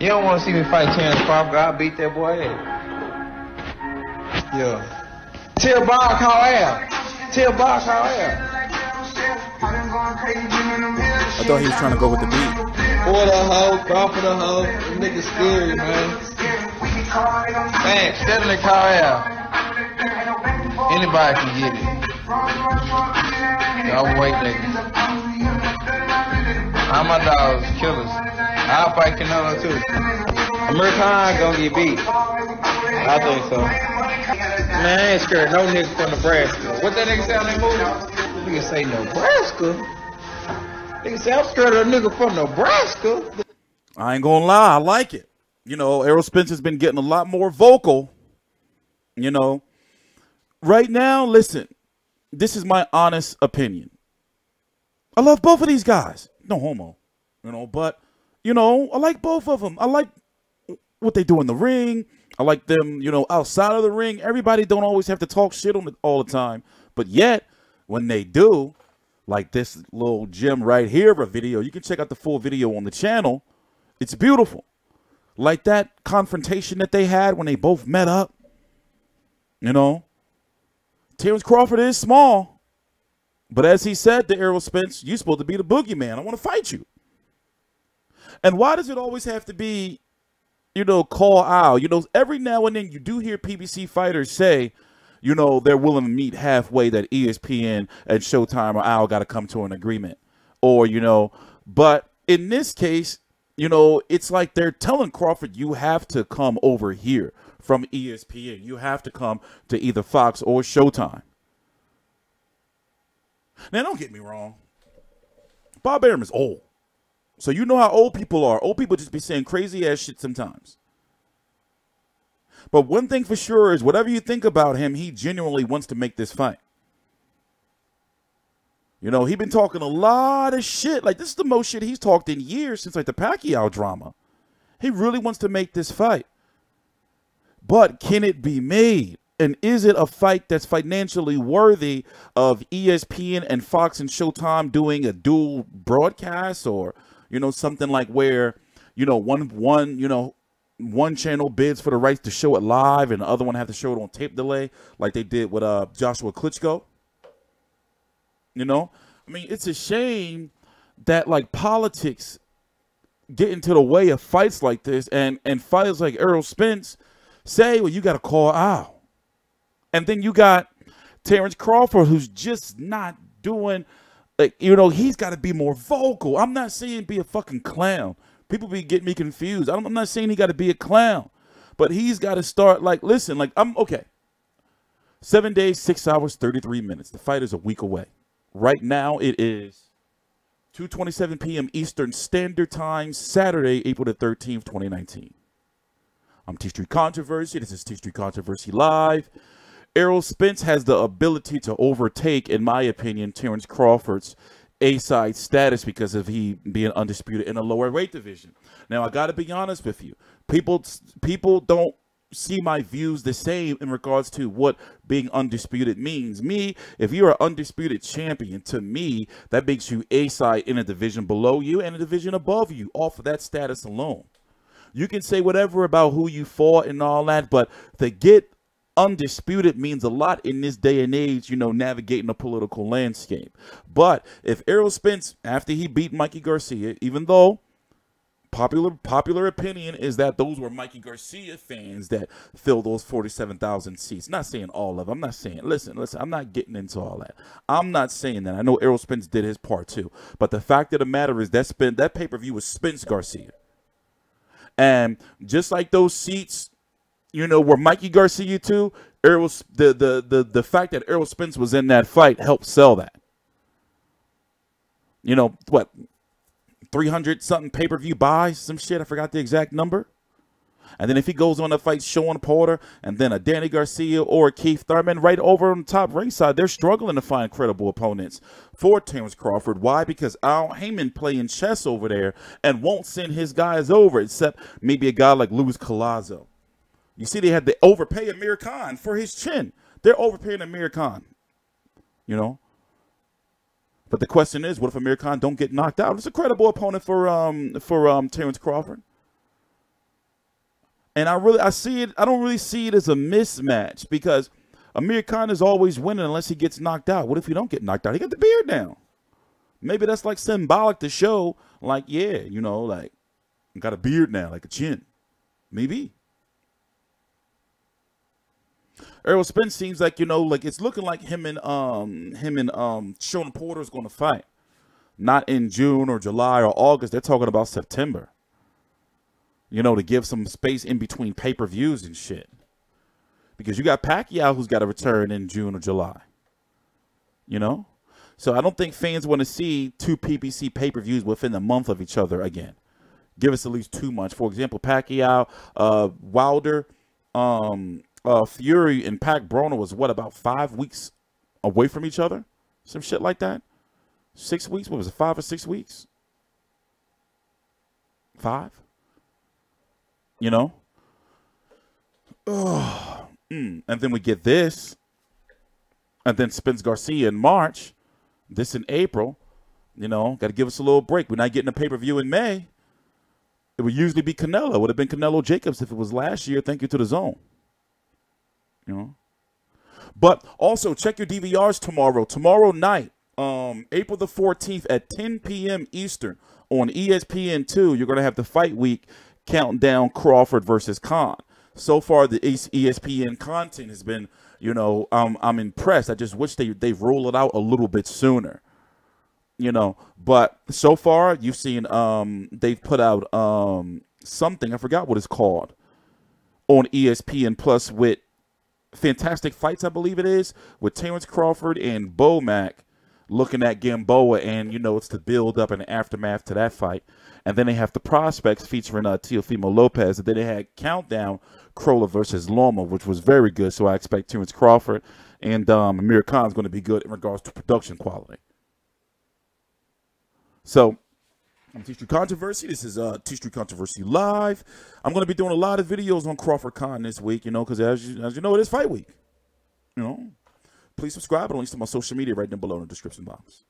You don't want to see me fight Terence Crawford. I'll beat that boy ass. Yeah. Tell Bob call out. Tell Bob call out. I thought he was trying to go with the beat. Boy, the hoe, Crawford the hoe. Them niggas scary, man. Man, steadily call out. Anybody can get it. Y'all wait, niggas. All my dogs, killers. I'll fight Canelo too. Amir Khan gonna get beat. I think so. Man, I ain't scared no nigga from Nebraska. What that nigga say on that movie? Nigga say Nebraska? Nigga say I'm scared of a nigga from Nebraska. I ain't gonna lie, I like it. You know, Errol Spence has been getting a lot more vocal. You know, right now, listen, this is my honest opinion. I love both of these guys. No homo, you know, but, you know, I like both of them. I like what they do in the ring. I like them, you know, outside of the ring. Everybody don't always have to talk shit on it all the time. But yet, when they do, like this little gem right here of a video, you can check out the full video on the channel. It's beautiful. Like that confrontation that they had when they both met up. You know, Terence Crawford is small. But as he said to Errol Spence, you're supposed to be the boogeyman. I want to fight you. And why does it always have to be, you know, call out? You know, every now and then you do hear PBC fighters say, you know, they're willing to meet halfway, that ESPN and Showtime or Al got to come to an agreement. Or, you know, but in this case, you know, it's like they're telling Crawford, you have to come over here from ESPN. You have to come to either Fox or Showtime. Now, don't get me wrong. Bob Arum is old. So you know how old people are. Old people just be saying crazy ass shit sometimes. But one thing for sure is whatever you think about him, he genuinely wants to make this fight. You know, he been talking a lot of shit. Like, this is the most shit he's talked in years since, like, the Pacquiao drama. He really wants to make this fight. But can it be made? And is it a fight that's financially worthy of ESPN and Fox and Showtime doing a dual broadcast, or, you know, something like where, you know, one channel bids for the rights to show it live and the other one have to show it on tape delay, like they did with Joshua Klitschko? You know, I mean, it's a shame that, like, politics get into the way of fights like this, and fighters like Errol Spence say, well, you got to call out. And then you got Terence Crawford, who's just not doing, like, you know, he's got to be more vocal. I'm not saying be a fucking clown. People be getting me confused. I'm not saying he got to be a clown. But he's got to start, like, listen, like, I'm, okay. 7 days, 6 hours, 33 minutes. The fight is a week away. Right now it is 2:27 p.m. Eastern Standard Time, Saturday, April the 13th, 2019. I'm TstreeT Controversy. This is TstreeT Controversy Live. Errol Spence has the ability to overtake, in my opinion, Terence Crawford's A-side status because of he being undisputed in a lower weight division. Now, I got to be honest with you. People don't see my views the same in regards to what being undisputed means. Me, if you're an undisputed champion, to me, that makes you A-side in a division below you and a division above you off of that status alone. You can say whatever about who you fought and all that, but to get undisputed means a lot in this day and age, you know, navigating the political landscape. But if Errol Spence, after he beat Mikey Garcia, even though popular opinion is that those were Mikey Garcia fans that filled those 47,000 seats. Not saying all of them. I'm not saying, listen, I'm not getting into all that. I'm not saying that. I know Errol Spence did his part too. But the fact of the matter is that pay-per-view was Spence Garcia. And just like those seats, you know, were Mikey Garcia too, the fact that Errol Spence was in that fight helped sell that. You know, what, 300-something pay-per-view buys, some shit, I forgot the exact number. And then if he goes on to fight Sean Porter and then a Danny Garcia or a Keith Thurman right over on the top ringside, they're struggling to find credible opponents for Terence Crawford. Why? Because Al Heyman playing chess over there and won't send his guys over, except maybe a guy like Luis Collazo. You see, they had to overpay Amir Khan for his chin. They're overpaying Amir Khan, you know. But the question is, what if Amir Khan don't get knocked out? It's a credible opponent for Terence Crawford. And I see it. I don't really see it as a mismatch because Amir Khan is always winning unless he gets knocked out. What if he don't get knocked out? He got the beard down. Maybe that's like symbolic to show, like, yeah, you know, like, I got a beard now, like a chin. Maybe. Errol Spence seems like, you know, like it's looking like him and Sean Porter is going to fight. Not in June or July or August. They're talking about September. You know, to give some space in between pay-per-views and shit. Because you got Pacquiao who's got to return in June or July. You know? So I don't think fans want to see two PPC pay-per-views within a month of each other again. Give us at least 2 months. For example, Pacquiao, Wilder, Fury, and Pac Broner was, what, about 5 weeks away from each other? Some shit like that? 6 weeks? What was it, 5 or 6 weeks? 5? You know? Oh. And then we get this. And then Spence Garcia in March. This in April. You know, got to give us a little break. We're not getting a pay-per-view in May. It would usually be Canelo. It would have been Canelo Jacobs if it was last year. Thank you to the Zone. You know? But also, check your DVRs tomorrow. Tomorrow night, April the 14th at 10 p.m. Eastern on ESPN2, you're going to have the Fight Week counting down Crawford versus Khan. So far, the ESPN content has been, you know, I'm impressed. I just wish they roll it out a little bit sooner. You know, but so far you've seen they've put out something, I forgot what it's called, on ESPN Plus with Fantastic Fights, I believe it is, with Terence Crawford and Bomac looking at Gamboa, and you know it's the build up and the aftermath to that fight. And then they have the prospects featuring Teofimo Lopez, and then they had Countdown Crolla versus Loma, which was very good. So I expect Terence Crawford and Amir Khan is going to be good in regards to production quality. So, I'm TstreeT Controversy. This is TstreeT Controversy Live. I'm going to be doing a lot of videos on Crawford-Khan this week, you know, because as you know, it is fight week. You know, please subscribe. I'll link to my social media right down below in the description box.